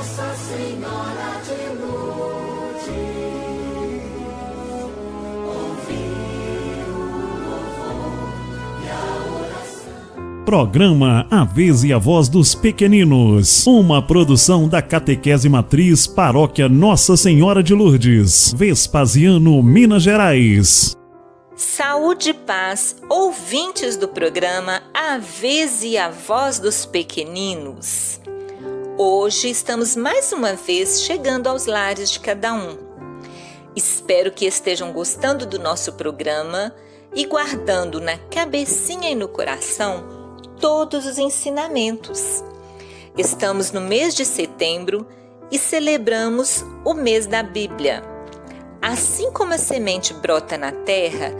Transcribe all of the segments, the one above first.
Nossa Senhora de Lourdes, ouvi o louvor e a oração. Programa A Vez e a Voz dos Pequeninos, uma produção da Catequese Matriz Paróquia Nossa Senhora de Lourdes, Vespasiano, Minas Gerais. Saúde e paz, ouvintes do programa A Vez e a Voz dos Pequeninos. Hoje estamos mais uma vez chegando aos lares de cada um. Espero que estejam gostando do nosso programa e guardando na cabecinha e no coração todos os ensinamentos. Estamos no mês de setembro e celebramos o mês da Bíblia. Assim como a semente brota na terra,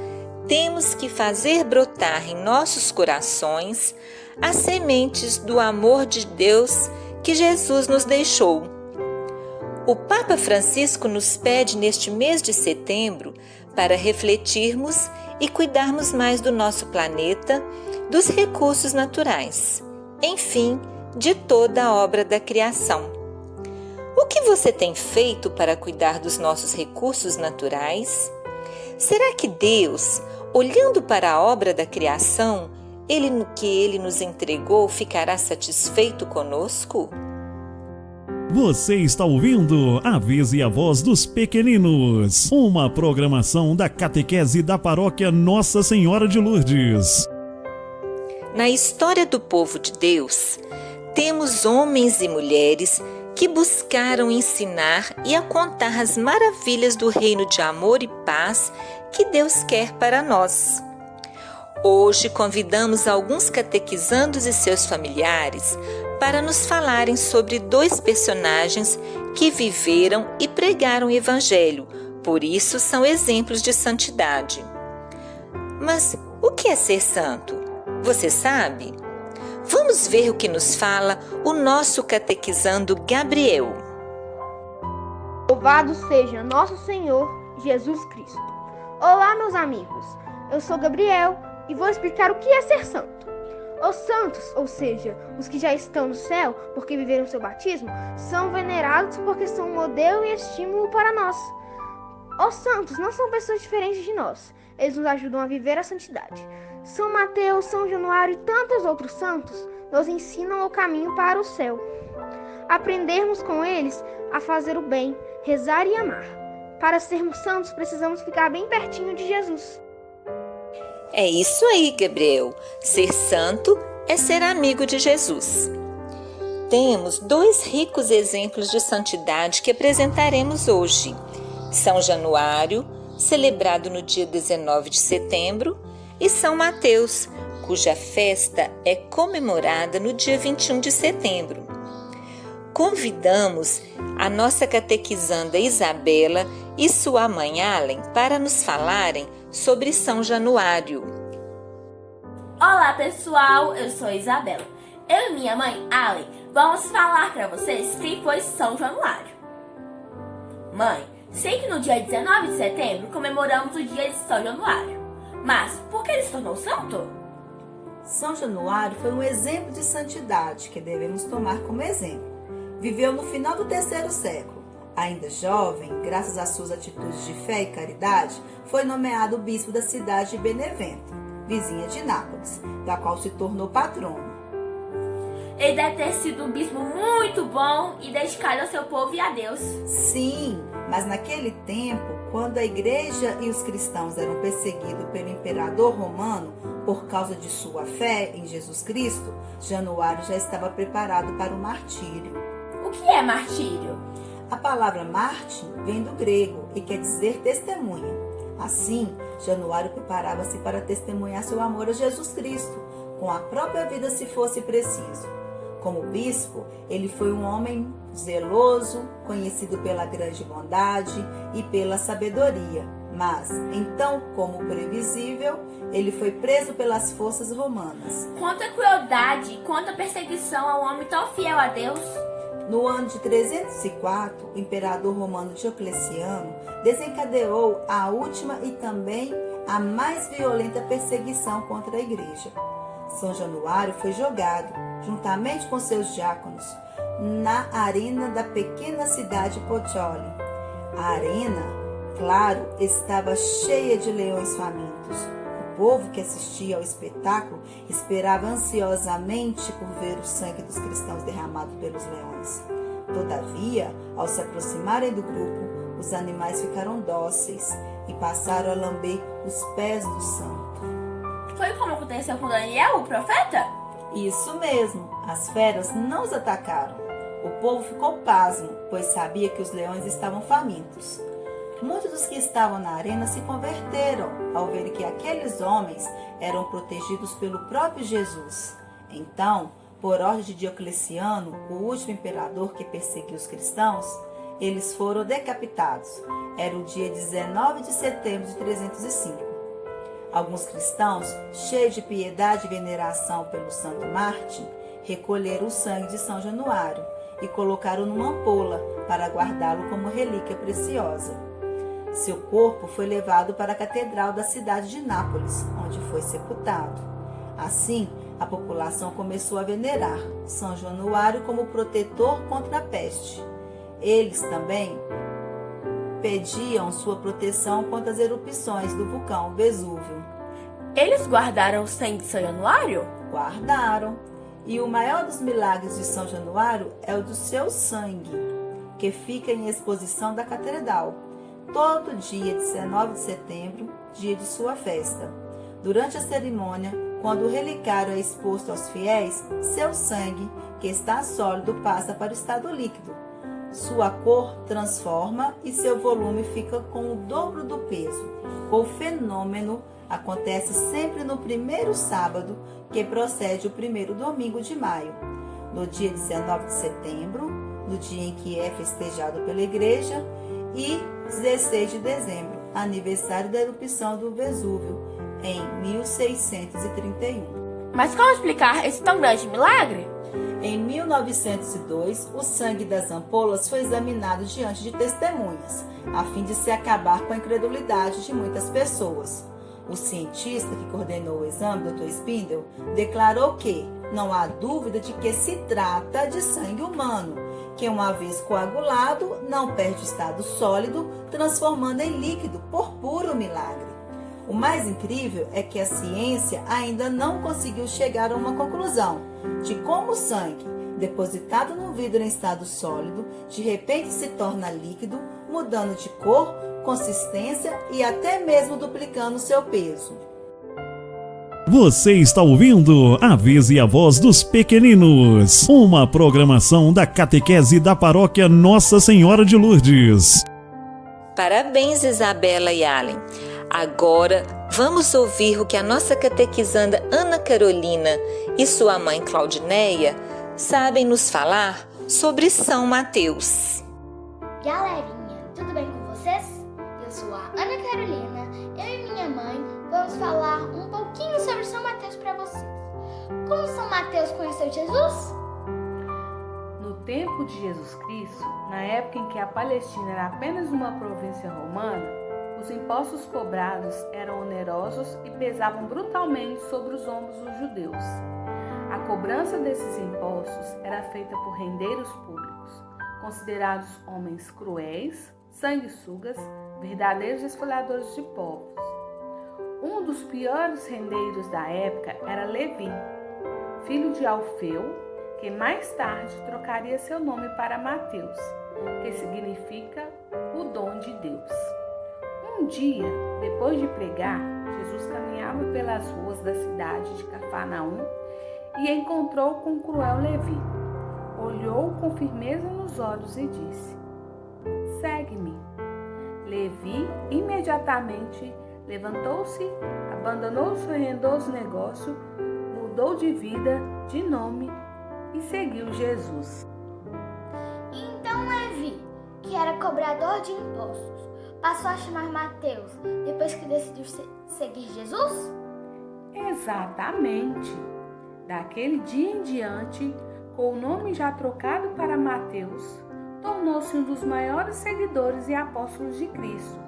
temos que fazer brotar em nossos corações as sementes do amor de Deus que Jesus nos deixou. O Papa Francisco nos pede neste mês de setembro para refletirmos e cuidarmos mais do nosso planeta, dos recursos naturais, enfim, de toda a obra da criação. O que você tem feito para cuidar dos nossos recursos naturais? Será que Deus, olhando para a obra da criação, que Ele nos entregou, ficará satisfeito conosco? Você está ouvindo A Vez e a Voz dos Pequeninos, uma programação da Catequese da Paróquia Nossa Senhora de Lourdes. Na história do povo de Deus, temos homens e mulheres que buscaram ensinar e a contar as maravilhas do reino de amor e paz que Deus quer para nós. Hoje convidamos alguns catequizandos e seus familiares para nos falarem sobre dois personagens que viveram e pregaram o Evangelho, por isso são exemplos de santidade. Mas o que é ser santo? Você sabe? Vamos ver o que nos fala o nosso catequizando Gabriel. Louvado seja nosso Senhor Jesus Cristo. Olá, meus amigos. Eu sou Gabriel e vou explicar o que é ser santo. Os santos, ou seja, os que já estão no céu porque viveram seu batismo, são venerados porque são um modelo e estímulo para nós. Os santos não são pessoas diferentes de nós. Eles nos ajudam a viver a santidade. São Mateus, São Januário e tantos outros santos nos ensinam o caminho para o céu. Aprendermos com eles a fazer o bem, rezar e amar. Para sermos santos, precisamos ficar bem pertinho de Jesus. É isso aí, Gabriel. Ser santo é ser amigo de Jesus. Temos dois ricos exemplos de santidade que apresentaremos hoje. São Januário, celebrado no dia 19 de setembro, e São Mateus, cuja festa é comemorada no dia 21 de setembro. Convidamos a nossa catequizanda Isabela e sua mãe Allen para nos falarem sobre São Januário. Olá pessoal, eu sou Isabela. Eu e minha mãe Allen vamos falar para vocês quem foi São Januário. Mãe, sei que no dia 19 de setembro comemoramos o dia de São Januário. Mas por que ele se tornou santo? São Januário foi um exemplo de santidade que devemos tomar como exemplo. Viveu no final do 3º século. Ainda jovem, graças às suas atitudes de fé e caridade, foi nomeado bispo da cidade de Benevento, vizinha de Nápoles, da qual se tornou patrono. Ele deve ter sido um bispo muito bom e dedicado ao seu povo e a Deus. Sim, mas naquele tempo, quando a igreja e os cristãos eram perseguidos pelo imperador romano por causa de sua fé em Jesus Cristo, Januário já estava preparado para o martírio. O que é martírio? A palavra mártir vem do grego e quer dizer testemunha. Assim, Januário preparava-se para testemunhar seu amor a Jesus Cristo, com a própria vida se fosse preciso. Como bispo, ele foi um homem zeloso, conhecido pela grande bondade e pela sabedoria. Mas, então, como previsível, ele foi preso pelas forças romanas. Quanta crueldade, quanta perseguição a um homem tão fiel a Deus! No ano de 304, o imperador romano Diocleciano desencadeou a última e também a mais violenta perseguição contra a igreja. São Januário foi jogado, juntamente com seus diáconos, na arena da pequena cidade Puteoli. A arena, claro, estava cheia de leões famintos. O povo que assistia ao espetáculo esperava ansiosamente por ver o sangue dos cristãos derramado pelos leões. Todavia, ao se aproximarem do grupo, os animais ficaram dóceis e passaram a lamber os pés do santo. Foi como aconteceu com Daniel, o profeta? Isso mesmo, as feras não os atacaram. O povo ficou pasmo, pois sabia que os leões estavam famintos. Muitos dos que estavam na arena se converteram ao ver que aqueles homens eram protegidos pelo próprio Jesus. Então, por ordem de Diocleciano, o último imperador que perseguiu os cristãos, eles foram decapitados. Era o dia 19 de setembro de 305. Alguns cristãos, cheios de piedade e veneração pelo Santo Mártir, recolheram o sangue de São Januário e colocaram numa ampola para guardá-lo como relíquia preciosa. Seu corpo foi levado para a catedral da cidade de Nápoles, onde foi sepultado. Assim, a população começou a venerar São Januário como protetor contra a peste. Eles também pediam sua proteção contra as erupções do vulcão Vesúvio. Eles guardaram o sangue de São Januário? Guardaram. E o maior dos milagres de São Januário é o do seu sangue, que fica em exposição da catedral, todo dia 19 de setembro, dia de sua festa. Durante a cerimônia, quando o relicário é exposto aos fiéis, seu sangue, que está sólido, passa para o estado líquido. Sua cor transforma e seu volume fica com o dobro do peso. O fenômeno acontece sempre no primeiro sábado, que procede o primeiro domingo de maio. No dia 19 de setembro, no dia em que é festejado pela igreja, e 16 de dezembro, aniversário da erupção do Vesúvio, em 1631. Mas como explicar esse tão grande milagre? Em 1902, o sangue das ampolas foi examinado diante de testemunhas, a fim de se acabar com a incredulidade de muitas pessoas. O cientista que coordenou o exame, Dr. Spindel, declarou que não há dúvida de que se trata de sangue humano, que uma vez coagulado não perde o estado sólido, transformando em líquido por puro milagre. O mais incrível é que a ciência ainda não conseguiu chegar a uma conclusão de como o sangue, depositado no vidro em estado sólido, de repente se torna líquido, mudando de cor, consistência e até mesmo duplicando seu peso. Você está ouvindo A Vez e a Voz dos Pequeninos, uma programação da catequese da paróquia Nossa Senhora de Lourdes. Parabéns, Isabela e Allen. Agora vamos ouvir o que a nossa catequizanda Ana Carolina e sua mãe Claudineia sabem nos falar sobre São Mateus. Galerinha, tudo bem com vocês? Eu sou a Ana Carolina, eu e minha mãe vamos falar um pouquinho sobre São Mateus para vocês. Como São Mateus conheceu Jesus? No tempo de Jesus Cristo, na época em que a Palestina era apenas uma província romana, os impostos cobrados eram onerosos e pesavam brutalmente sobre os ombros dos judeus. A cobrança desses impostos era feita por rendeiros públicos, considerados homens cruéis, sanguessugas, verdadeiros esfolhadores de povos. Um dos piores rendeiros da época era Levi, filho de Alfeu, que mais tarde trocaria seu nome para Mateus, que significa o dom de Deus. Um dia, depois de pregar, Jesus caminhava pelas ruas da cidade de Cafarnaum e encontrou com o cruel Levi. Olhou com firmeza nos olhos e disse: "Segue-me." Levi imediatamente levantou-se, abandonou seu rendoso negócio, mudou de vida, de nome e seguiu Jesus. Então Levi, que era cobrador de impostos, passou a chamar Mateus depois que decidiu seguir Jesus? Exatamente. Daquele dia em diante, com o nome já trocado para Mateus, tornou-se um dos maiores seguidores e apóstolos de Cristo,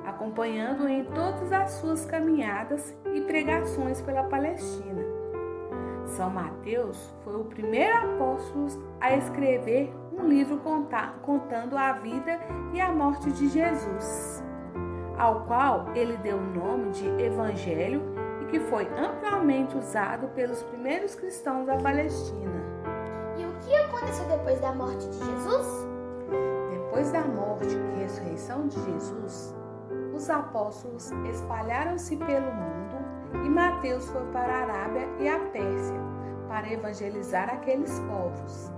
acompanhando-o em todas as suas caminhadas e pregações pela Palestina. São Mateus foi o primeiro apóstolo a escrever um livro contando a vida e a morte de Jesus, ao qual ele deu o nome de Evangelho e que foi amplamente usado pelos primeiros cristãos da Palestina. E o que aconteceu depois da morte de Jesus? Depois da morte e ressurreição de Jesus, os apóstolos espalharam-se pelo mundo e Mateus foi para a Arábia e a Pérsia para evangelizar aqueles povos.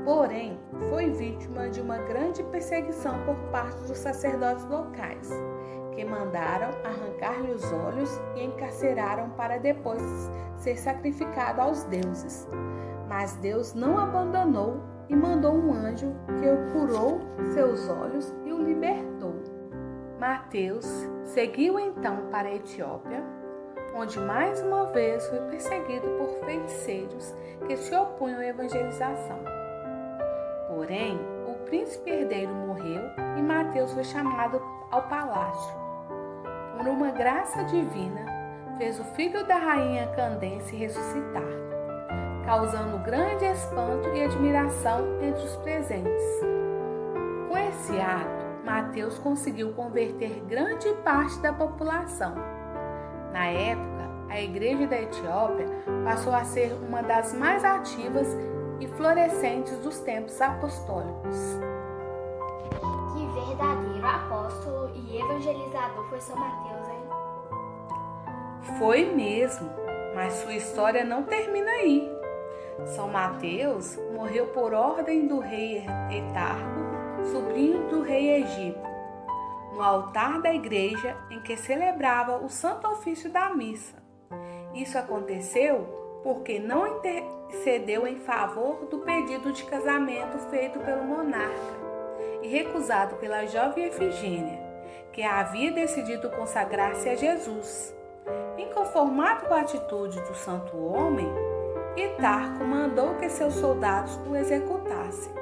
Porém, foi vítima de uma grande perseguição por parte dos sacerdotes locais, que mandaram arrancar-lhe os olhos e encarceraram para depois ser sacrificado aos deuses. Mas Deus não abandonou e mandou um anjo que o curou seus olhos e o libertou. Mateus seguiu então para a Etiópia, onde mais uma vez foi perseguido por feiticeiros que se opunham à evangelização. Porém, o príncipe herdeiro morreu e Mateus foi chamado ao palácio. Por uma graça divina, fez o filho da rainha Candace ressuscitar, causando grande espanto e admiração entre os presentes. Com esse ato, Mateus conseguiu converter grande parte da população. Na época, a igreja da Etiópia passou a ser uma das mais ativas e florescentes dos tempos apostólicos. Que verdadeiro apóstolo e evangelizador foi São Mateus, hein? Foi mesmo, mas sua história não termina aí. São Mateus morreu por ordem do rei Etarco, sobrinho do rei Egipo, no altar da igreja em que celebrava o santo ofício da missa. Isso aconteceu porque não intercedeu em favor do pedido de casamento feito pelo monarca e recusado pela jovem Efigênia, que havia decidido consagrar-se a Jesus. Inconformado com a atitude do santo homem, Etarco mandou que seus soldados o executassem.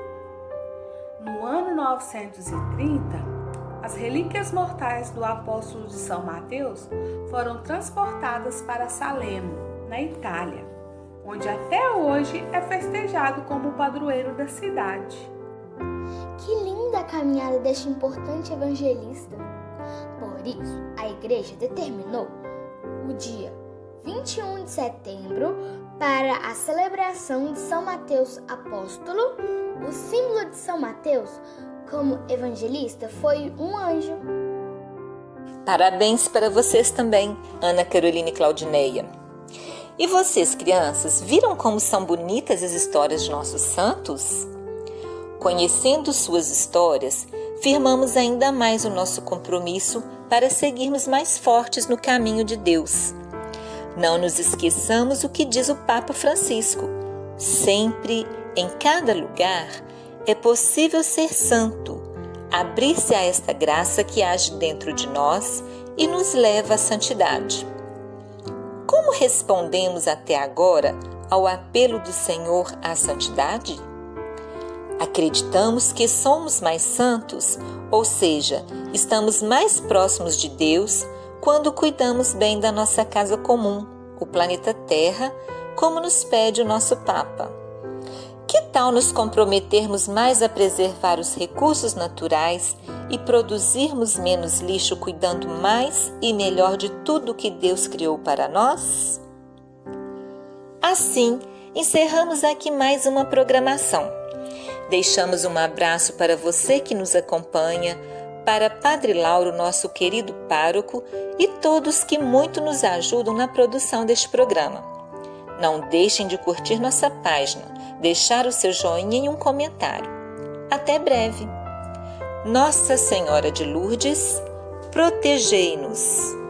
No ano 930, as relíquias mortais do apóstolo de São Mateus foram transportadas para Salemo, na Itália, onde até hoje é festejado como o padroeiro da cidade. Que linda a caminhada deste importante evangelista! Por isso, a igreja determinou o dia 21 de setembro para a celebração de São Mateus Apóstolo. O símbolo de São Mateus como evangelista foi um anjo. Parabéns para vocês também, Ana Carolina e Claudineia. E vocês, crianças, viram como são bonitas as histórias de nossos santos? Conhecendo suas histórias, firmamos ainda mais o nosso compromisso para seguirmos mais fortes no caminho de Deus. Não nos esqueçamos o que diz o Papa Francisco. Sempre, em cada lugar, é possível ser santo, abrir-se a esta graça que age dentro de nós e nos leva à santidade. Como respondemos até agora ao apelo do Senhor à santidade? Acreditamos que somos mais santos, ou seja, estamos mais próximos de Deus quando cuidamos bem da nossa casa comum, o planeta Terra, como nos pede o nosso Papa. Que tal nos comprometermos mais a preservar os recursos naturais e produzirmos menos lixo cuidando mais e melhor de tudo que Deus criou para nós? Assim, encerramos aqui mais uma programação. Deixamos um abraço para você que nos acompanha, para Padre Lauro, nosso querido pároco, e todos que muito nos ajudam na produção deste programa. Não deixem de curtir nossa página, deixar o seu joinha e um comentário. Até breve! Nossa Senhora de Lourdes, protegei-nos!